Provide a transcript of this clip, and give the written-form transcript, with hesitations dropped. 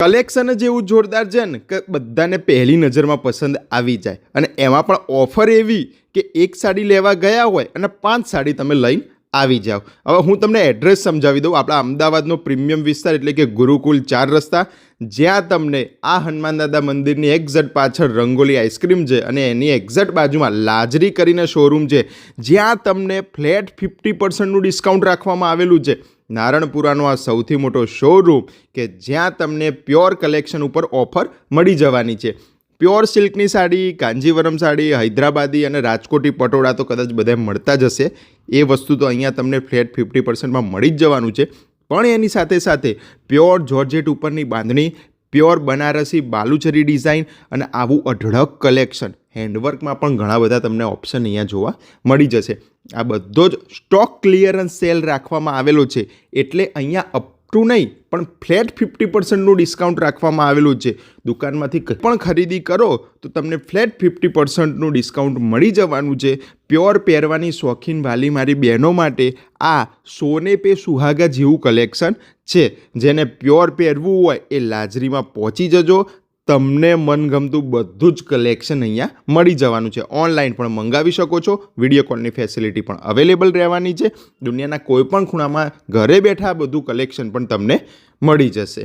Collection જ એવું જોરદાર છે ને કે બધાને પહેલી નજરમાં પસંદ આવી જાય, અને એમાં પણ ઓફર એવી કે એક સાડી લેવા ગયા હોય અને 5 સાડી તમે લઈને આવી જાઓ. હવે હું તમને એડ્રેસ સમજાવી દઉં. આપણા અમદાવાદનો પ્રીમિયમ વિસ્તાર એટલે કે ગુરુકુલ 4 રસ્તા, જ્યાં તમને આ હનુમાન દાદા મંદિરની એક્ઝેક્ટ પાછળ રંગોલી આઈસ્ક્રીમ છે અને એની એક્ઝેક્ટ બાજુમાં લાજરી કરીને શોરૂમ છે, જ્યાં તમને ફ્લેટ 50% ડિસ્કાઉન્ટ રાખવામાં આવેલું છે. નારણપુરાનો આ સૌથી મોટો શોરૂમ કે જ્યાં તમને પ્યોર કલેક્શન ઉપર ઓફર મળી જવાની છે. પ્યોર સિલ્કની સાડી, કાંજીવરમ સાડી, હૈદરાબાદી અને રાજકોટી પટોળા તો કદાચ બધા મળતા જ હશે. એ વસ્તુ તો અહીંયા તમને ફ્લેટ 50%માં મળી જ જવાનું છે. પણ એની સાથે સાથે પ્યોર જોર્જેટ ઉપરની બાંધણી, પ્યોર બનારસી બાલુચરી ડિઝાઇન અને આવું અઢળક કલેક્શન, હેન્ડવર્કમાં પણ ઘણા બધા તમને ઓપ્શન અહીંયા જોવા મળી જશે. આ બધો જ સ્ટોક ક્લિયરન્સ સેલ રાખવામાં આવેલો છે, એટલે અહીંયા અપ ટુ નહીં પણ ફ્લેટ 50%નું ડિસ્કાઉન્ટ રાખવામાં આવેલું છે. દુકાનમાંથી કંઈ પણ ખરીદી કરો તો તમને ફ્લેટ 50%નું ડિસ્કાઉન્ટ મળી જવાનું છે. પ્યોર પહેરવાની શોખીન વાલી મારી બહેનો માટે આ સોને પે સુહાગા જેવું કલેક્શન છે. જેને પ્યોર પહેરવું હોય એ લાજરીમાં પહોંચી જજો. તમને મનગમતું બધું જ કલેક્શન અહીંયા મળી જવાનું છે. ઓનલાઈન પણ મંગાવી શકો છો. વિડીયો કોલની ફેસિલિટી પણ અવેલેબલ રહેવાની છે. દુનિયાના કોઈ પણ ખૂણામાં ઘરે બેઠા બધું કલેક્શન પણ તમને મળી જશે.